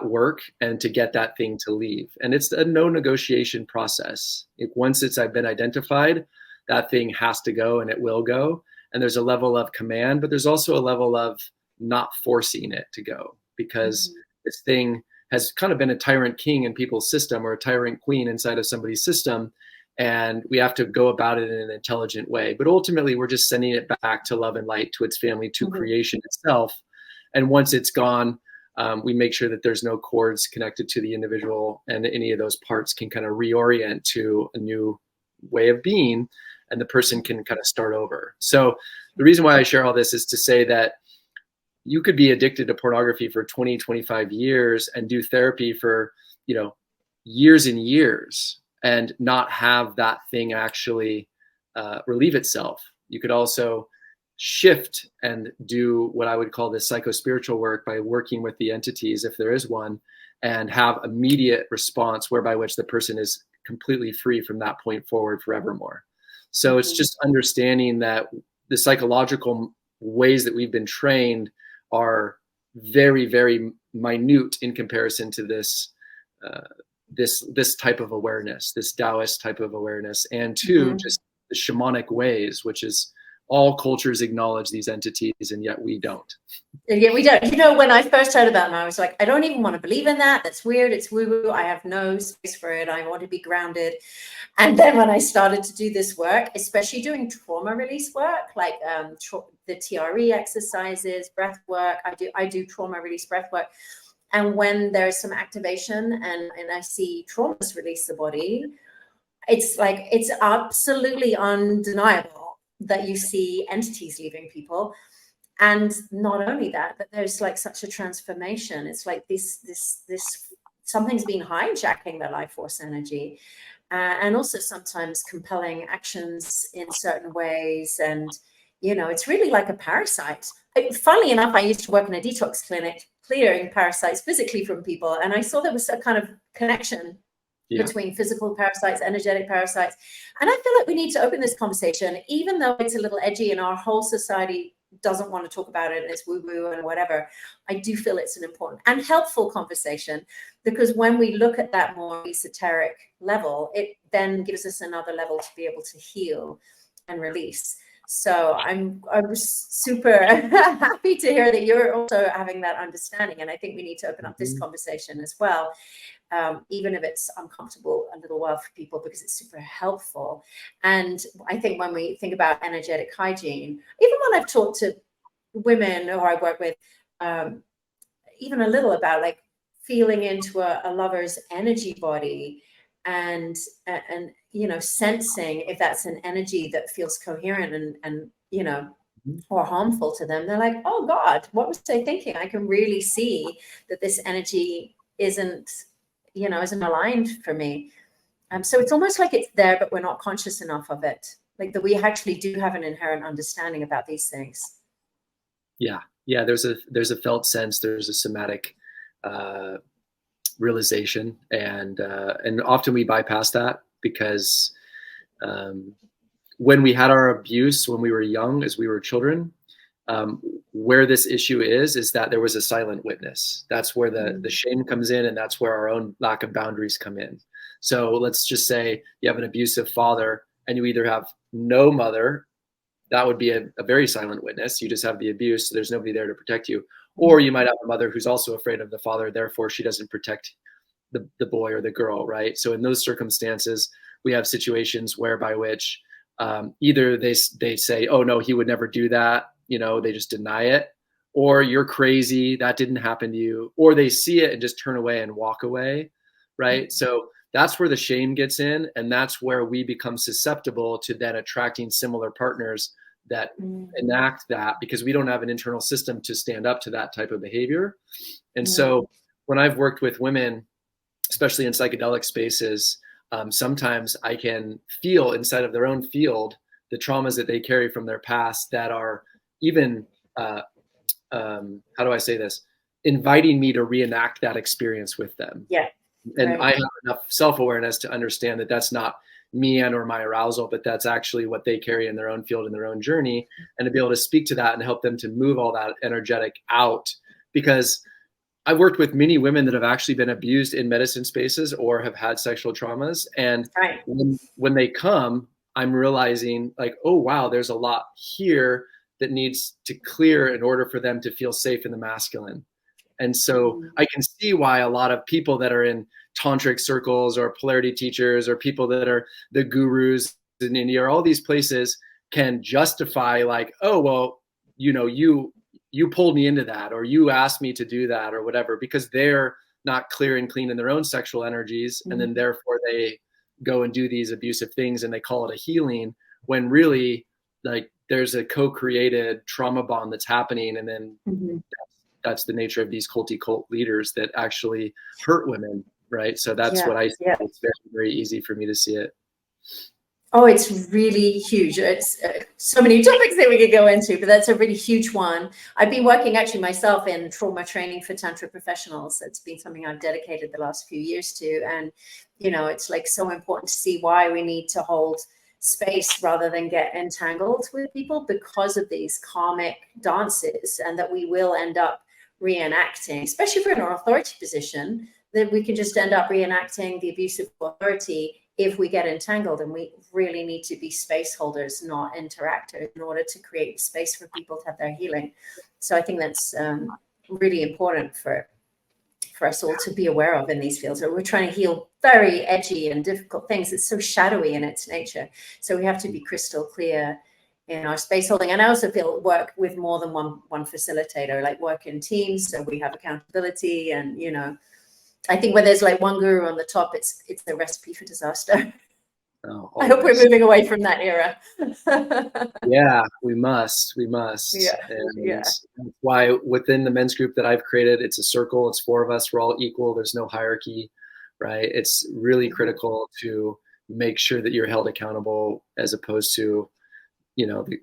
work and to get that thing to leave. And it's a no negotiation process. Once I've been identified, that thing has to go and it will go. And there's a level of command, but there's also a level of not forcing it to go, because this thing has kind of been a tyrant king in people's system or a tyrant queen inside of somebody's system. And we have to go about it in an intelligent way. But ultimately, we're just sending it back to love and light, to its family, to creation itself. And once it's gone, we make sure that there's no cords connected to the individual, and any of those parts can kind of reorient to a new way of being, and the person can kind of start over. So the reason why I share all this is to say that you could be addicted to pornography for 20, 25 years and do therapy for, years and years and not have that thing actually relieve itself. You could also shift and do what I would call this psycho-spiritual work by working with the entities, if there is one, and have immediate response whereby which the person is completely free from that point forward forevermore. So it's just understanding that the psychological ways that we've been trained are very, very minute in comparison to this type of awareness, this Taoist type of awareness, and to just the shamanic ways, which is all cultures acknowledge these entities, and yet we don't. And yet we don't. When I first heard about them, I was like, I don't even want to believe in that. That's weird. It's woo-woo. I have no space for it. I want to be grounded. And then when I started to do this work, especially doing trauma release work, like the TRE exercises, breath work, I do trauma release breath work. And when there's some activation and I see traumas release the body, it's like, it's absolutely undeniable that you see entities leaving people. And not only that, but there's like such a transformation. It's like this something's been hijacking the life force energy, and also sometimes compelling actions in certain ways. And it's really like a parasite. Funnily enough, I used to work in a detox clinic clearing parasites physically from people, and I saw there was a kind of connection between physical parasites, energetic parasites. And I feel like we need to open this conversation, even though it's a little edgy and our whole society doesn't want to talk about it and it's woo-woo and whatever. I do feel it's an important and helpful conversation, because when we look at that more esoteric level, it then gives us another level to be able to heal and release. So I was super happy to hear that you're also having that understanding. And I think we need to open up this conversation as well, even if it's uncomfortable a little while for people, because it's super helpful. And I think when we think about energetic hygiene, even when I've talked to women who I work with, even a little about like feeling into a lover's energy body and sensing if that's an energy that feels coherent and or harmful to them, they're like, oh God, what was I thinking? I can really see that this energy isn't aligned for me. So it's almost like it's there, but we're not conscious enough of it. Like that we actually do have an inherent understanding about these things. Yeah. There's a felt sense. There's a somatic realization, and often we bypass that because when we had our abuse when we were young, as we were children, where this issue is that there was a silent witness. That's where the shame comes in, and that's where our own lack of boundaries come in. So let's just say you have an abusive father and you either have no mother, that would be a very silent witness. You just have the abuse, so there's nobody there to protect you. Or you might have a mother who's also afraid of the father, therefore she doesn't protect the boy or the girl, right? So in those circumstances, we have situations whereby which either they say, oh no, he would never do that, they just deny it, or you're crazy, that didn't happen to you, or they see it and just turn away and walk away, right? So that's where the shame gets in, and that's where we become susceptible to then attracting similar partners that enact that, because we don't have an internal system to stand up to that type of behavior. And so when I've worked with women, especially in psychedelic spaces, sometimes I can feel inside of their own field the traumas that they carry from their past that are even, how do I say this, inviting me to reenact that experience with them. Yeah. And I have enough self-awareness to understand that that's not me and or my arousal, but that's actually what they carry in their own field and their own journey, and to be able to speak to that and help them to move all that energetic out. Because I've worked with many women that have actually been abused in medicine spaces or have had sexual traumas. And when they come, I'm realizing like, oh, wow, there's a lot here that needs to clear in order for them to feel safe in the masculine. And so I can see why a lot of people that are in tantric circles or polarity teachers or people that are the gurus in India or all these places can justify like, oh, well, you pulled me into that, or you asked me to do that, or whatever, because they're not clear and clean in their own sexual energies. And then therefore they go and do these abusive things and they call it a healing, when really like there's a co-created trauma bond that's happening. And then that's the nature of these culty cult leaders that actually hurt women. Right. So that's what I see. It's very, very easy for me to see it. Oh, it's really huge. It's so many topics that we could go into, but that's a really huge one. I've been working actually myself in trauma training for Tantra professionals. It's been something I've dedicated the last few years to. And, it's like so important to see why we need to hold space rather than get entangled with people because of these karmic dances, and that we will end up reenacting, especially if we're in an authority position, that we can just end up reenacting the abuse of authority if we get entangled. And we really need to be space holders, not interactors, in order to create space for people to have their healing. So I think that's really important for us all to be aware of in these fields. We're trying to heal very edgy and difficult things. It's so shadowy in its nature. So we have to be crystal clear in our space holding. And I also feel work with more than one facilitator, like work in teams. So we have accountability, and, I think when there's like one guru on the top, it's the recipe for disaster. Oh, I hope we're moving away from that era. Yeah, we must. Yeah. And that's why within the men's group that I've created, it's a circle. It's 4 of us. We're all equal. There's no hierarchy, right? It's really critical to make sure that you're held accountable, as opposed to,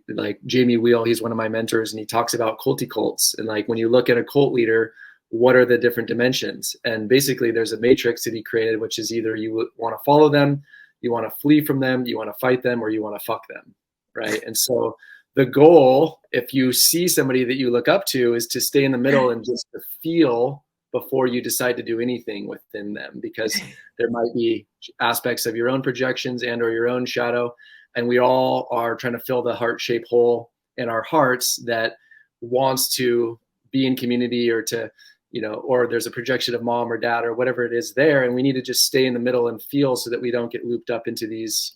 like Jamie Wheel, he's one of my mentors, and he talks about culty cults. And like, when you look at a cult leader, what are the different dimensions? And basically there's a matrix that he created, which is either you want to follow them, you want to flee from them, you want to fight them, or you want to fuck them, right? And so the goal, if you see somebody that you look up to, is to stay in the middle and just to feel before you decide to do anything within them, because there might be aspects of your own projections and or your own shadow. And we all are trying to fill the heart-shaped hole in our hearts that wants to be in community, or to, or there's a projection of mom or dad or whatever it is there. And we need to just stay in the middle and feel, so that we don't get looped up into these,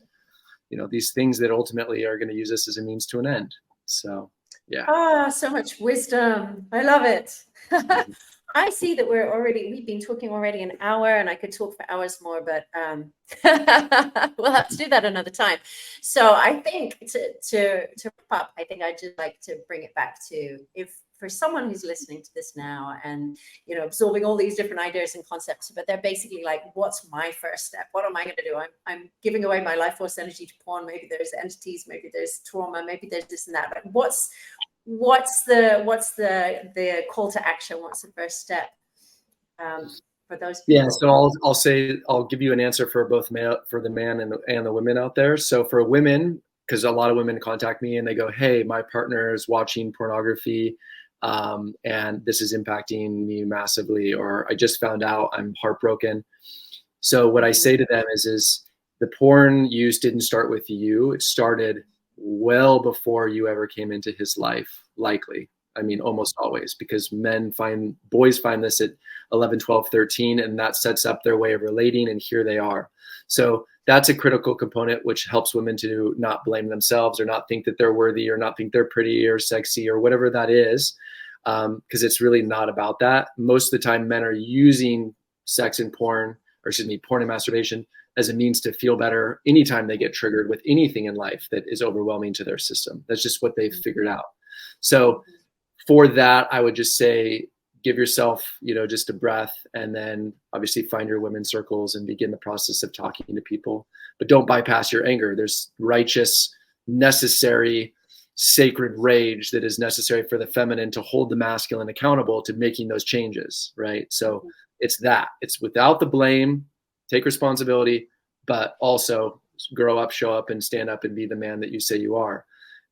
these things that ultimately are going to use us as a means to an end. So, yeah. So much wisdom. I love it. I see that we've been talking already an hour, and I could talk for hours more, but we'll have to do that another time. So I think to wrap up, I think I'd just like to bring it back to, if for someone who's listening to this now and, absorbing all these different ideas and concepts, but they're basically like, what's my first step? What am I going to do? I'm giving away my life force energy to porn. Maybe there's entities, maybe there's trauma, maybe there's this and that. But what's the call to action? What's the first step for those people? Yeah, so I'll give you an answer for both for the man and the women out there. So for women, because a lot of women contact me and they go, hey, my partner is watching pornography, and this is impacting me massively, or I just found out, I'm heartbroken. So what I say to them is the porn use didn't start with you. It started well before you ever came into his life, likely. I mean, almost always, because boys find this at 11, 12, 13, and that sets up their way of relating, and here they are. So that's a critical component, which helps women to not blame themselves or not think that they're worthy or not think they're pretty or sexy or whatever that is, because it's really not about that. Most of the time, men are using sex and porn, or excuse me, porn and masturbation as a means to feel better anytime they get triggered with anything in life that is overwhelming to their system. That's just what they've figured out. So for that, I would just say, give yourself, just a breath, and then obviously find your women's circles and begin the process of talking to people. But don't bypass your anger. There's righteous, necessary, sacred rage that is necessary for the feminine to hold the masculine accountable to making those changes, right? So it's without the blame, take responsibility, but also grow up, show up, and stand up and be the man that you say you are.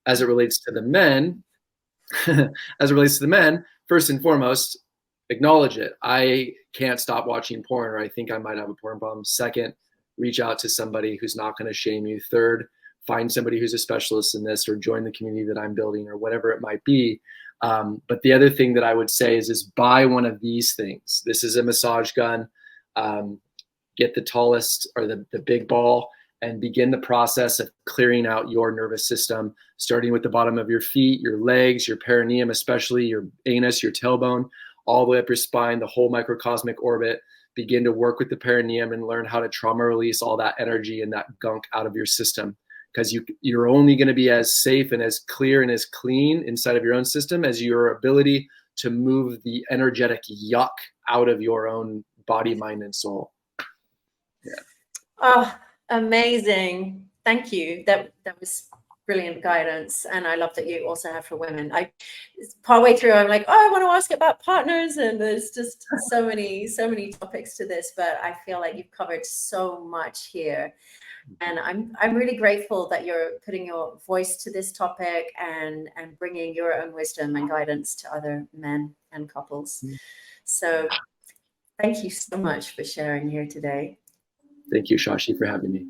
As it relates to the men, first and foremost, acknowledge it. I can't stop watching porn, or I think I might have a porn problem. Second, reach out to somebody who's not going to shame you. Third, find somebody who's a specialist in this, or join the community that I'm building, or whatever it might be. But the other thing that I would say is buy one of these things. This is a massage gun. Get the tallest or the big ball, and begin the process of clearing out your nervous system, starting with the bottom of your feet, your legs, your perineum, especially your anus, your tailbone, all the way up your spine, the whole microcosmic orbit. Begin to work with the perineum and learn how to trauma release all that energy and that gunk out of your system. Because you're only going to be as safe and as clear and as clean inside of your own system as your ability to move the energetic yuck out of your own body, mind, and soul. Yeah. Oh, amazing. Thank you. That was brilliant guidance. And I love that you also have for women. Partway through, I'm like, I want to ask about partners. And there's just so many topics to this, but I feel like you've covered so much here. And I'm really grateful that you're putting your voice to this topic and bringing your own wisdom and guidance to other men and couples. So thank you so much for sharing here today. Thank you, Shashi, for having me.